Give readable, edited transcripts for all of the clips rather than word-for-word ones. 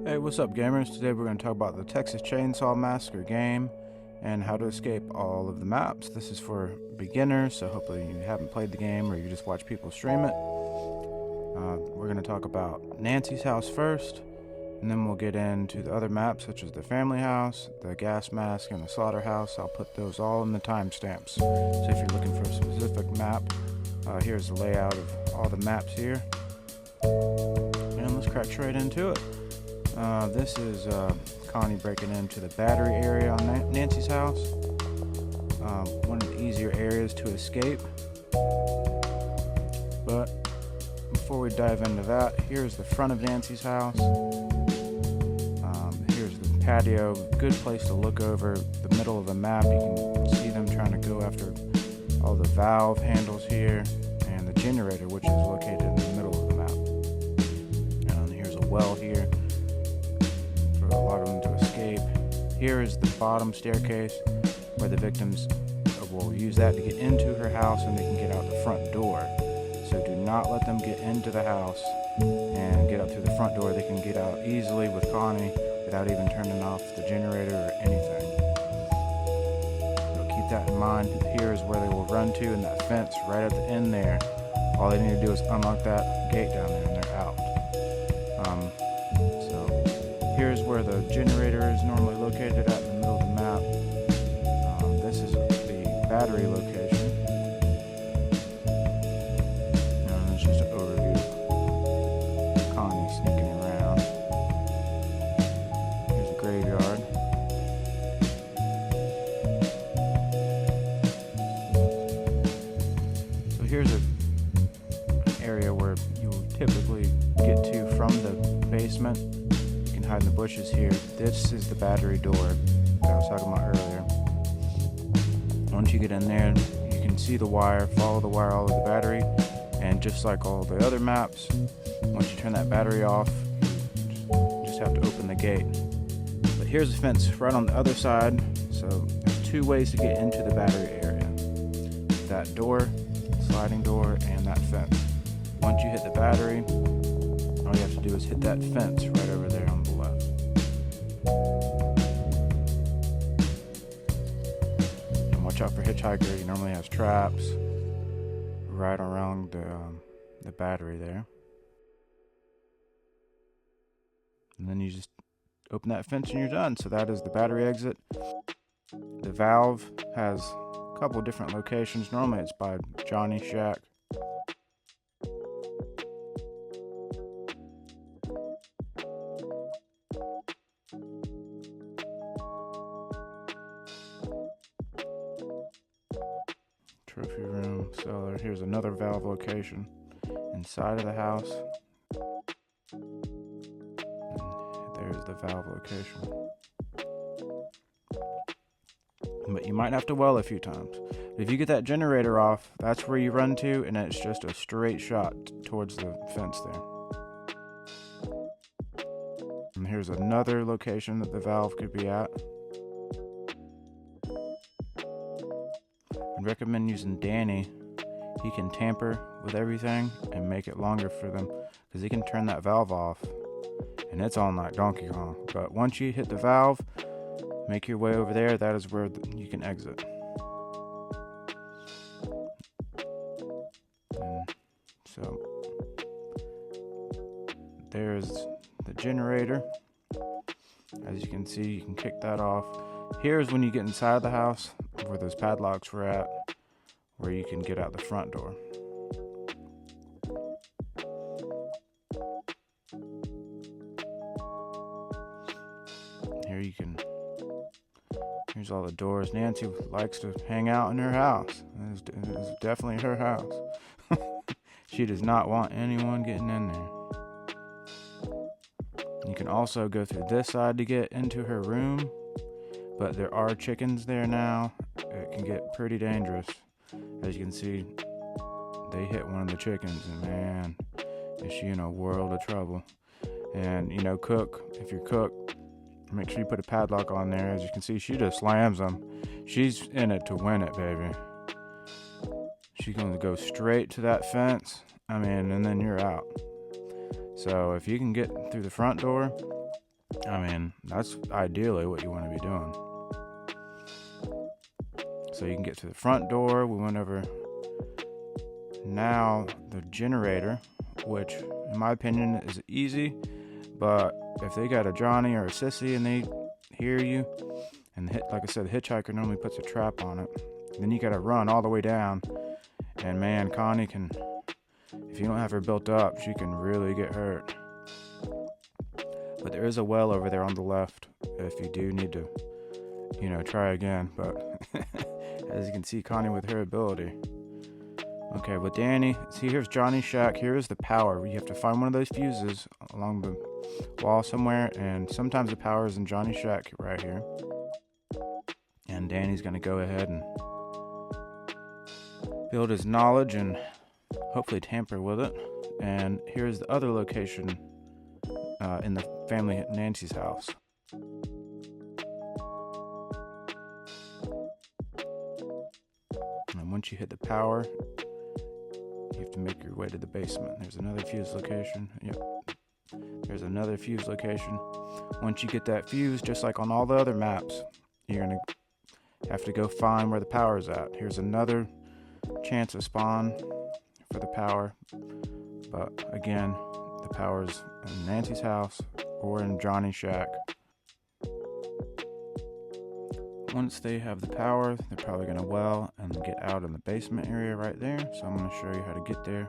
Hey, what's up gamers? Today we're going to talk about the Texas Chainsaw Massacre game and how to escape all of the maps. This is for beginners, so hopefully you haven't played the game or you just watch people stream it. We're going to talk about Nancy's house first, and then we'll get into the other maps such as the family house, the gas mask, and the slaughterhouse. I'll put those all in the timestamps. So if you're looking for a specific map, here's the layout of all the maps here. And let's crack straight into it. This is Connie breaking into the battery area on Nancy's house. One of the easier areas to escape. But before we dive into that, here's the front of Nancy's house. Here's the patio. Good place to look over the middle of the map. You can see them trying to go after all the valve handles here and the generator, which is located in the middle of the map. And here's a well here. A lot of them to escape. Here is the bottom staircase where the victims will use that to get into her house, and they can get out the front door. So do not let them get into the house and get out through the front door. They can get out easily with Connie without even turning off the generator or anything. So keep that in mind. Here is where they will run to, in that fence right at the end there. All they need to do is unlock that gate down there and they're out. Here's where the generator is normally located at, in the middle of the map. This is the battery location. And it's just an overview of Connie sneaking around. Here's a graveyard. So here's an area where you will typically get to from the basement. Hide in the bushes here. This is the battery door that I was talking about earlier. Once you get in there, you can see the wire, follow the wire all over the battery, and just like all the other maps, once you turn that battery off, you just have to open the gate. But here's a fence right on the other side, so there's two ways to get into the battery area. That door, sliding door, and that fence. Once you hit the battery, all you have to do is hit that fence right over there on the left. And watch out for hitchhiker. He normally has traps right around the battery there. And then you just open that fence and you're done. So that is the battery exit. The valve has a couple different locations. Normally it's by Johnny's shack. Trophy room, cellar. Here's another valve location inside of the house. And there's the valve location. But you might have to well a few times. If you get that generator off, that's where you run to, and it's just a straight shot towards the fence there. And here's another location that the valve could be at. I'd recommend using Danny. He can tamper with everything and make it longer for them, because he can turn that valve off and it's on like Donkey Kong. But once you hit the valve, make your way over there. That is where you can exit. And so there's the generator. As you can see, you can kick that off. Here's when you get inside the house, where those padlocks were at, where you can get out the front door. Here's all the doors. Nancy likes to hang out in her house. It is definitely her house. She does not want anyone getting in there. You can also go through this side to get into her room. But there are chickens there now. It can get pretty dangerous. As you can see, they hit one of the chickens, and man, is she in a world of trouble. And you know, if you're cook, make sure you put a padlock on there. As you can see, she just slams them. She's in it to win it, baby. She's gonna go straight to that fence. And then you're out. So if you can get through the front door, I mean, that's ideally what you want to be doing. So you can get to the front door. We went over now the generator, which in my opinion is easy, but if they got a Johnny or a Sissy and they hear you, and like I said, the hitchhiker normally puts a trap on it, then you gotta run all the way down. And man, Connie can, if you don't have her built up, she can really get hurt. But there is a well over there on the left if you do need to, try again. But as you can see, Connie with her ability. Okay, with Danny, see, here's Johnny's shack. Here is the power. You have to find one of those fuses along the wall somewhere, and sometimes the power is in Johnny's shack right here. And Danny's going to go ahead and build his knowledge and hopefully tamper with it. And here's the other location in the family at Nancy's house. And once you hit the power, you have to make your way to the basement. There's another fuse location. Yep. There's another fuse location. Once you get that fuse, just like on all the other maps, you're going to have to go find where the power is at. Here's another chance of spawn for the power. But again, the power is in Nancy's house or in Johnny's shack. Once they have the power, they're probably going to well and get out in the basement area right there. So I'm going to show you how to get there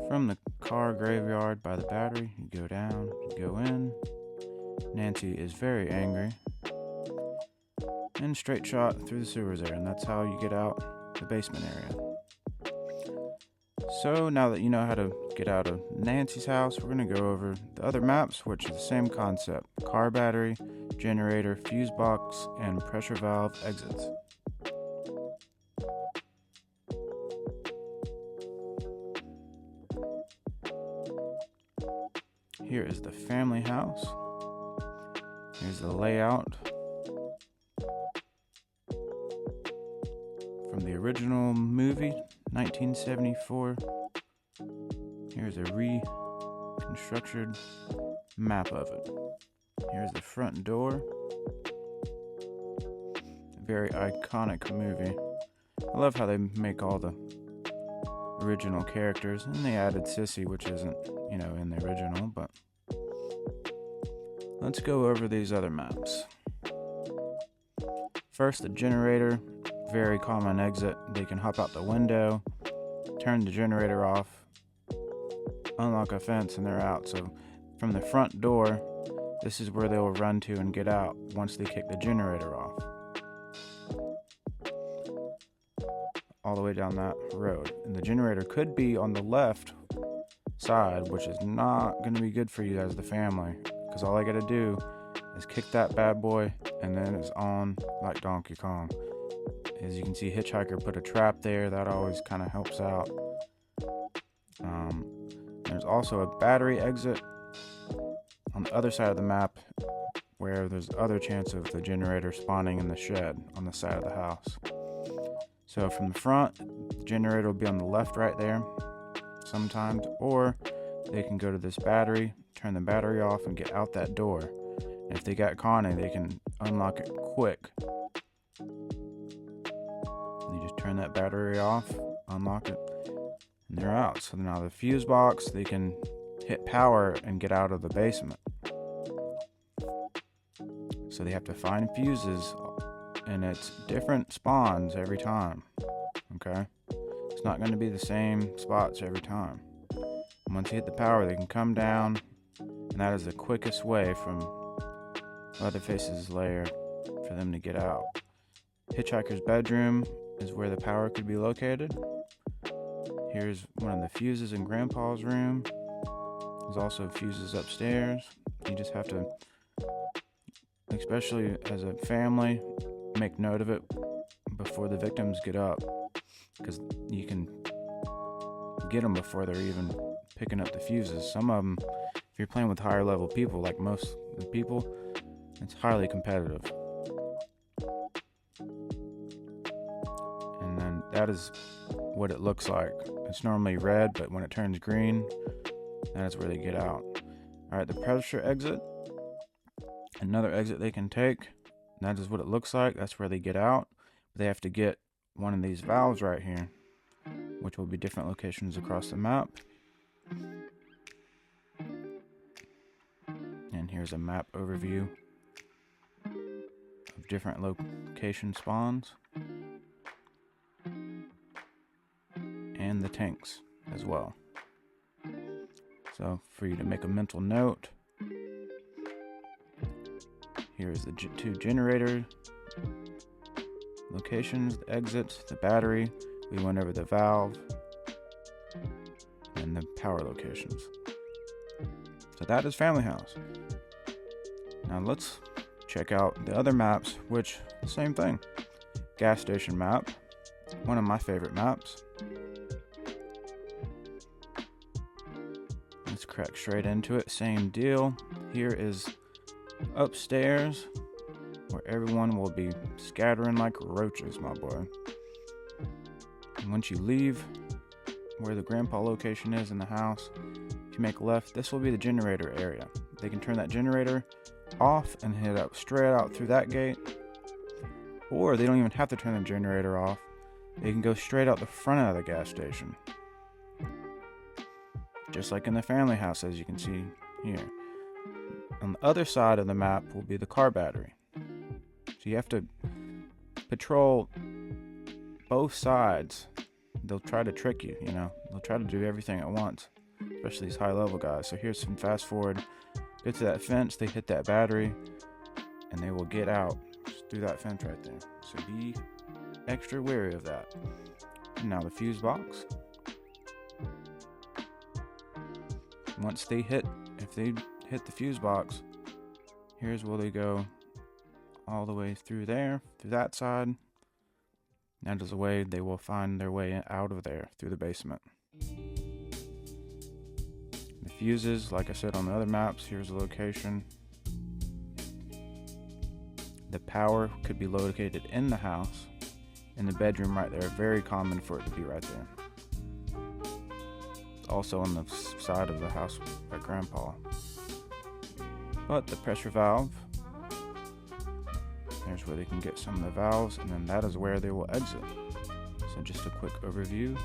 from the car graveyard by the battery. You go down, you go in. Nancy is very angry. And straight shot through the sewers there, and that's how you get out the basement area. So now that you know how to get out of Nancy's house, we're going to go over the other maps, which is the same concept. Car battery, generator, fuse box, and pressure valve exits. Here is the family house. Here's the layout from the original movie, 1974. Here's a reconstructed map of it. Here's the front door. Very iconic movie. I love how they make all the original characters, and they added Sissy, which isn't, in the original, but let's go over these other maps. First, the generator, very common exit. They can hop out the window, turn the generator off, unlock a fence, and they're out. So from the front door, this is where they will run to and get out once they kick the generator off. All the way down that road. And the generator could be on the left side, which is not going to be good for you as the family, because all I got to do is kick that bad boy and then it's on like Donkey Kong. As you can see, Hitchhiker put a trap there. That always kind of helps out. There's also a battery exit on the other side of the map where there's other chance of the generator spawning in the shed on the side of the house. So from the front, the generator will be on the left right there sometimes, or they can go to this battery, turn the battery off, and get out that door. And if they got Connie, they can unlock it quick. You just turn that battery off, unlock it, and they're out. So now the fuse box, they can hit power and get out of the basement. So they have to find fuses, and it's different spawns every time. Okay? It's not going to be the same spots every time. And once you hit the power, they can come down, and that is the quickest way from Leatherface's lair for them to get out. Hitchhiker's bedroom is where the power could be located. Here's one of the fuses in Grandpa's room. There's also fuses upstairs. You just have to, especially as a family, make note of it before the victims get up, because you can get them before they're even picking up the fuses. Some of them, if you're playing with higher level people, like most of the people, it's highly competitive. And then that is what it looks like. It's normally red, but when it turns green, That is where they get out. Alright, the pressure exit. Another exit they can take. That is what it looks like. That's where they get out. But they have to get one of these valves right here, which will be different locations across the map. And here's a map overview of different location spawns. And the tanks as well. So for you to make a mental note, here's the two generator locations, the exits, the battery. We went over the valve and the power locations. So that is Family House. Now let's check out the other maps, which same thing. Gas station map, one of my favorite maps. Let's crack straight into it. Same deal. Here is upstairs, where everyone will be scattering like roaches, my boy. And once you leave where the grandpa location is in the house, if you make a left, this will be the generator area. They can turn that generator off and head up straight out through that gate, or they don't even have to turn the generator off. They can go straight out the front of the gas station, just like in the Family House, as you can see here. On the other side of the map will be the car battery. So you have to patrol both sides. They'll try to trick you, you know. They'll try to do everything at once, especially these high level guys. So here's some fast forward. Go to that fence, they hit that battery, and they will get out through that fence right there. So be extra wary of that. And now the fuse box. Once they hit, if they hit the fuse box, here's where they go all the way through there, through that side. That is the way they will find their way out of there, through the basement. The fuses, like I said on the other maps, here's the location. The power could be located in the house, in the bedroom right there. Very common for it to be right there. Also on the side of the house by Grandpa. But the pressure valve, there's where they can get some of the valves, and then that is where they will exit. So just a quick overview.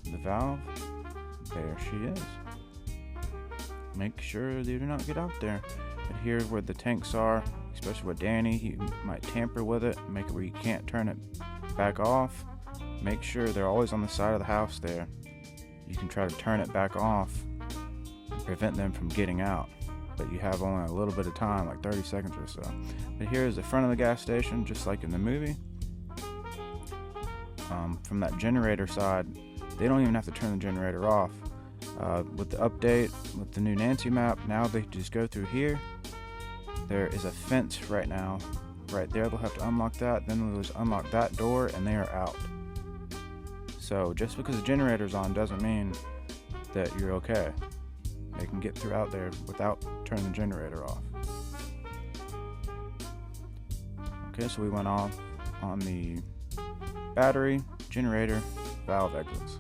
The valve, there she is. Make sure they do not get out there. But here's where the tanks are, especially with Danny. He might tamper with it, make it where you can't turn it back off. Make sure they're always on the side of the house there. You can try to turn it back off and prevent them from getting out. But you have only a little bit of time, like 30 seconds or so. But here's the front of the gas station, just like in the movie. From that generator side, they don't even have to turn the generator off. With the update, with the new Nancy map, now they just go through here. There is a fence right now. Right there, they'll have to unlock that. Then they'll just unlock that door, and they are out. So just because the generator's on doesn't mean that you're okay. They can get through out there without turning the generator off. Okay, so we went off on the battery, generator, valve exits,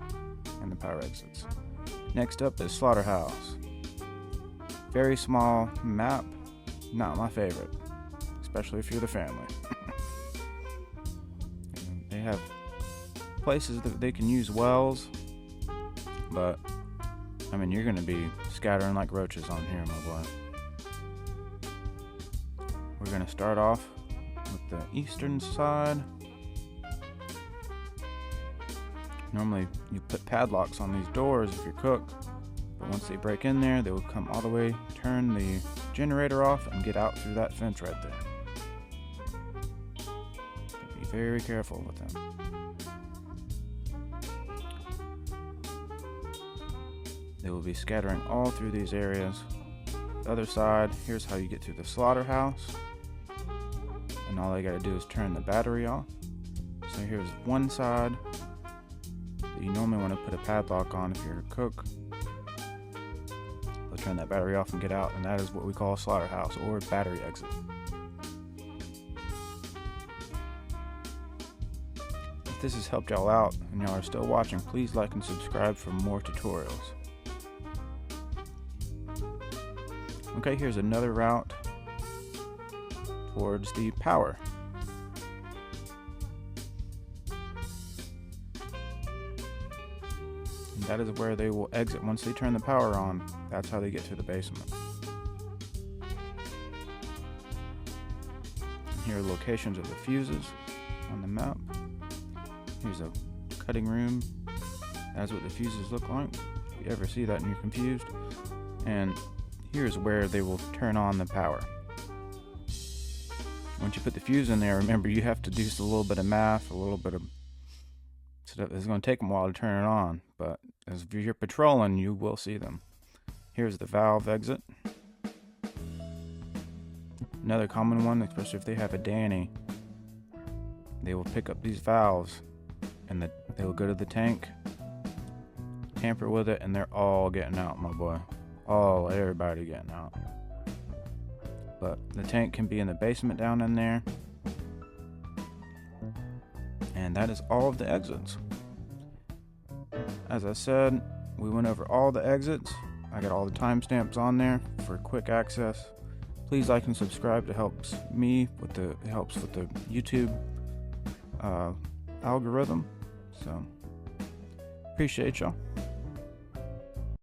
and the power exits. Next up is Slaughterhouse. Very small map, not my favorite, especially if you're the family. They have places that they can use wells, but I mean, you're gonna be scattering like roaches on here, my boy. We're gonna start off with the eastern side. Normally you put padlocks on these doors if you're cook, but once they break in there, they will come all the way, turn the generator off, and get out through that fence right there. So be very careful with them. They will be scattering all through these areas. The other side, here's how you get to the slaughterhouse. And all they gotta do is turn the battery off. So here's one side that you normally want to put a padlock on if you're a cook. They'll turn that battery off and get out, and that is what we call a slaughterhouse or battery exit. If this has helped y'all out and y'all are still watching, please like and subscribe for more tutorials. Okay, here's another route towards the power. And that is where they will exit once they turn the power on. That's how they get to the basement. Here are locations of the fuses on the map. Here's a cutting room. That's what the fuses look like. If you ever see that and you're confused. And here's where they will turn on the power. Once you put the fuse in there, remember you have to do just a little bit of math, a little bit of stuff. It's going to take them a while to turn it on, but as you're patrolling, you will see them. Here's the valve exit. Another common one, especially if they have a Danny, they will pick up these valves and they will go to the tank, tamper with it, and they're all getting out, my boy. Everybody getting out. But the tank can be in the basement down in there. And that is all of the exits. As I said, we went over all the exits. I got all the timestamps on there for quick access. Please like and subscribe. It helps me with the YouTube algorithm. So appreciate y'all.